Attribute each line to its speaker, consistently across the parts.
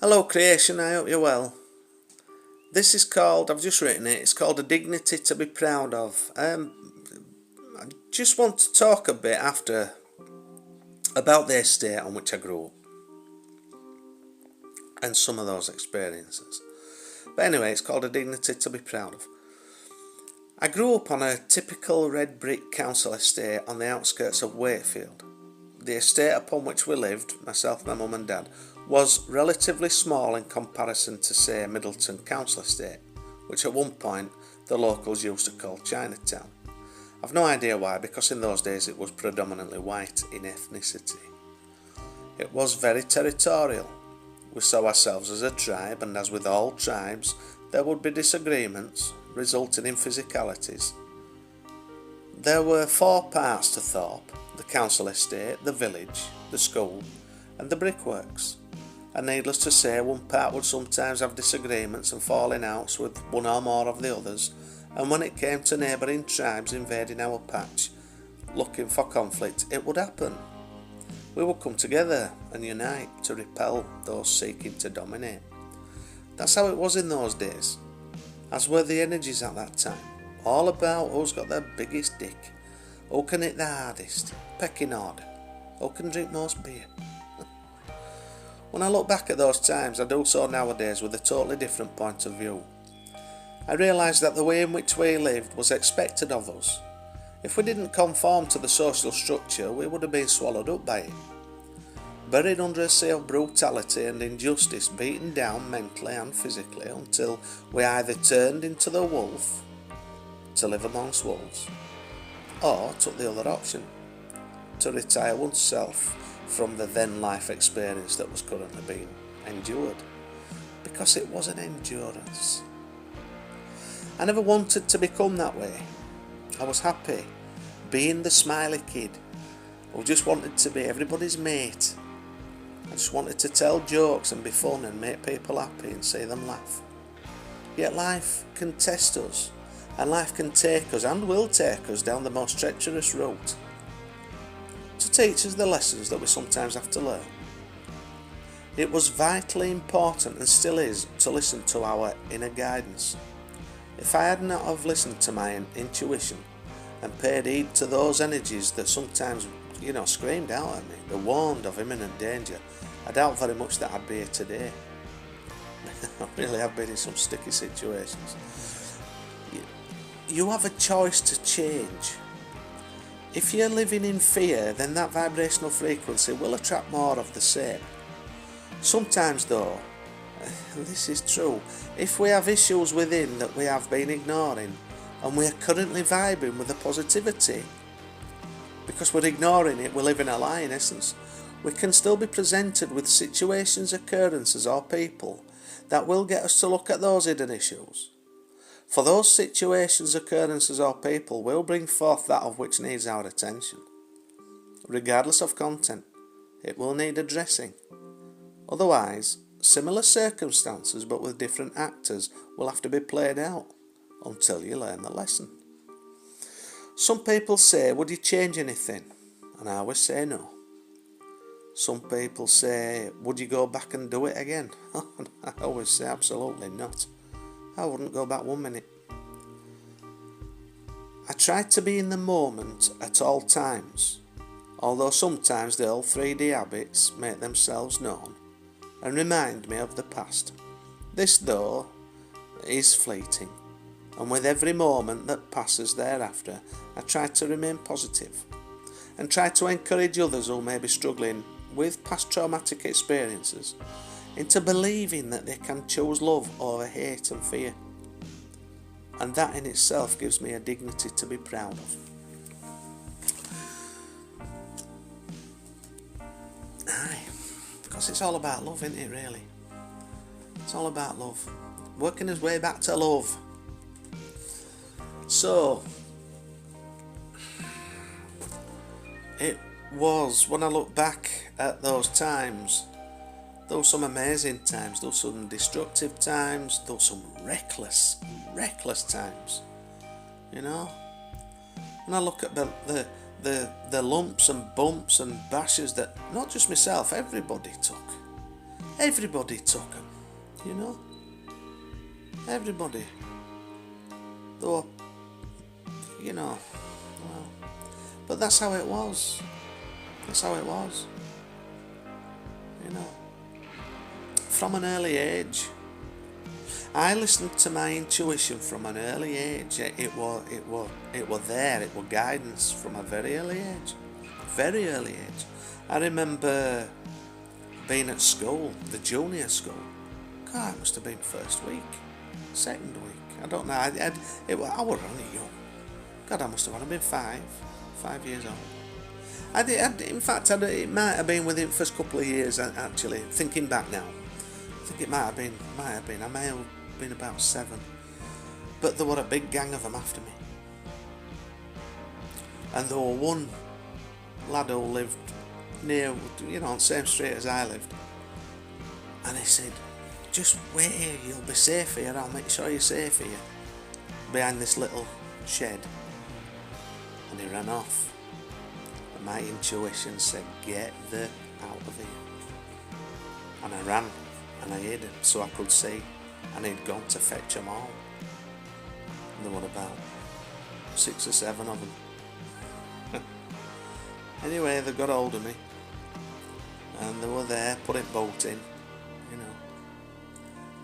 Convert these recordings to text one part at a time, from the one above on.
Speaker 1: Hello creation, I hope you're well. This is called, I've just written it, it's called A Dignity to be Proud of. I just want to talk a bit after about the estate on which I grew up and some of those experiences. But anyway, it's called A Dignity to be Proud of. I grew up on a typical red brick council estate on the outskirts of Wakefield. The estate upon which we lived, myself, my mum and dad, was relatively small in comparison to, say, Middleton Council Estate, which at one point the locals used to call Chinatown. I've no idea why, because in those days it was predominantly white in ethnicity. It was very territorial. We saw ourselves as a tribe, and as with all tribes, there would be disagreements, resulting in physicalities. There were 4 parts to Thorpe: the council estate, the village, the school, and the brickworks. And needless to say, one part would sometimes have disagreements and falling outs with one or more of the others, and when it came to neighbouring tribes invading our patch, looking for conflict, it would happen. We would come together and unite to repel those seeking to dominate. That's how it was in those days, as were the energies at that time, all about who's got the biggest dick, who can hit the hardest, pecking order, who can drink most beer. When I look back at those times, I do so nowadays with a totally different point of view. I realise that the way in which we lived was expected of us. If we didn't conform to the social structure, we would have been swallowed up by it. Buried under a sea of brutality and injustice, beaten down mentally and physically until we either turned into the wolf to live amongst wolves, or took the other option, to retire oneself from the then life experience that was currently being endured, because it was an endurance. I never wanted to become that way. I was happy being the smiley kid who just wanted to be everybody's mate. I just wanted to tell jokes and be fun and make people happy and see them laugh. Yet life can test us, and life can take us and will take us down the most treacherous route, to teach us the lessons that we sometimes have to learn. It was vitally important, and still is, to listen to our inner guidance. If I had not have listened to my intuition and paid heed to those energies that sometimes, screamed out at me, that warned of imminent danger, I doubt very much that I'd be here today. I really have been in some sticky situations. You have a choice to change. If you're living in fear, then that vibrational frequency will attract more of the same. Sometimes though, this is true, if we have issues within that we have been ignoring, and we are currently vibing with the positivity, because we're ignoring it, we're living a lie in essence, we can still be presented with situations, occurrences or people that will get us to look at those hidden issues. For those situations, occurrences or people will bring forth that of which needs our attention. Regardless of content, it will need addressing. Otherwise, similar circumstances but with different actors will have to be played out until you learn the lesson. Some people say, would you change anything? And I always say no. Some people say, would you go back and do it again? I always say absolutely not. I wouldn't go back 1 minute. I try to be in the moment at all times, although sometimes the old 3D habits make themselves known and remind me of the past. This, though, is fleeting, and with every moment that passes thereafter, I try to remain positive and try to encourage others who may be struggling with past traumatic experiences into believing that they can choose love over hate and fear. And that in itself gives me a dignity to be proud of. Aye, because it's all about love, isn't it, really? It's all about love. Working his way back to love. So, it was, when I look back at those times, there were some amazing times, there were some destructive times, there were some reckless times, When I look at the lumps and bumps and bashes that not just myself, everybody took. Everybody took them, you know. Everybody. Though, you know, well, but that's how it was. That's how it was. You know, from an early age, I listened to my intuition from an early age. It was there. It was guidance from a very early age. Very early age. I remember being at school, the junior school. God, it must have been first week, second week. I don't know. I was only young. God, I must have only been 5 years old. In fact, it might have been within the first couple of years. Actually, thinking back now, I think it might have been. I may have been about 7, but there were a big gang of them after me, and there were one lad who lived near, you know, on the same street as I lived, and he said, "Just wait here, you'll be safe here. I'll make sure you're safe here, behind this little shed." And he ran off. And my intuition said, "Get the out of here." And I ran, and I hid so I could see, and he'd gone to fetch them all. And there were about 6 or 7 of them. Anyway, they got hold of me, and they were there putting boat in, you know.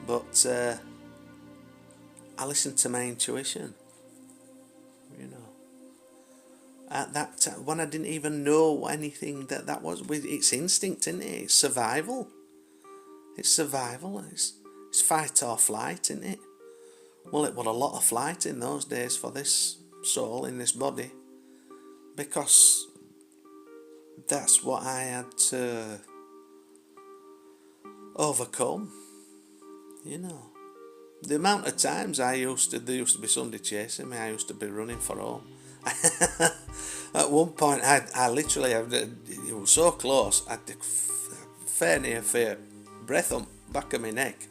Speaker 1: But I listened to my intuition, you know. At that time, when I didn't even know anything that was, it's instinct, isn't it? It's survival. It's survival. It's fight or flight, isn't it? Well, it was a lot of flight in those days for this soul in this body, because that's what I had to overcome, you know. The amount of times there used to be somebody chasing me, I used to be running for home. At one point, I literally, it was so close, I had fair near breath on back of my neck,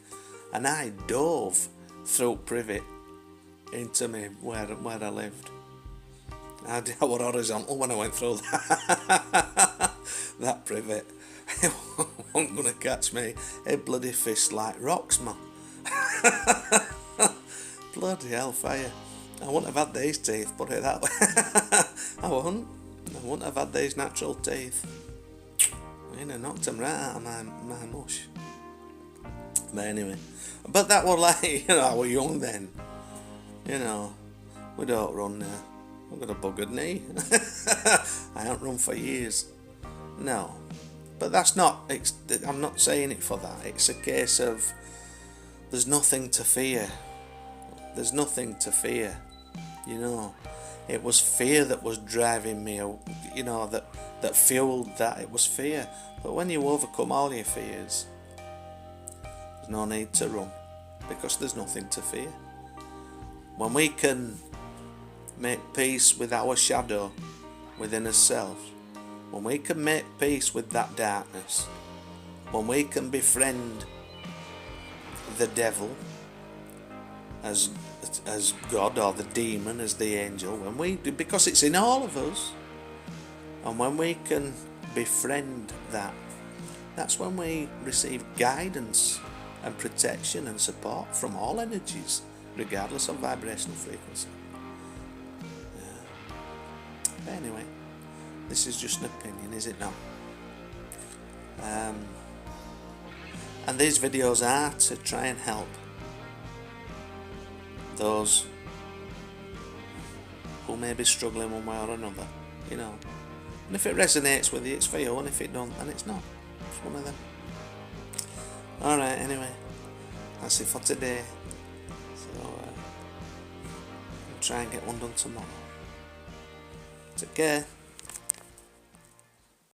Speaker 1: and I dove through privet into me where I lived. I was horizontal when I went through that privet. It wasn't going to catch me. It bloody fished like rocks, man. Bloody hellfire. I wouldn't have had these teeth, put it that way. I wouldn't have had these natural teeth. You know, knocked them right out of my mush. But anyway, but that was like, you know, I was young then. You know, we don't run now. I've got a buggered knee. I haven't run for years. No. But that's not, I'm not saying it for that. It's a case of there's nothing to fear. There's nothing to fear. You know, it was fear that was driving me, you know, that fueled that. It was fear. But when you overcome all your fears, there's no need to run, because there's nothing to fear. When we can make peace with our shadow within ourselves, when we can make peace with that darkness, when we can befriend the devil as God, or the demon as the angel, because it's in all of us, and when we can befriend that, that's when we receive guidance and protection and support from all energies, regardless of vibrational frequency. But anyway, this is just an opinion, is it not? And these videos are to try and help those who may be struggling one way or another, you know. And if it resonates with you, it's for you, and if it don't, then it's not. It's one of them. Alright, anyway, that's it for today. So, I'll try and get one done tomorrow. Take care.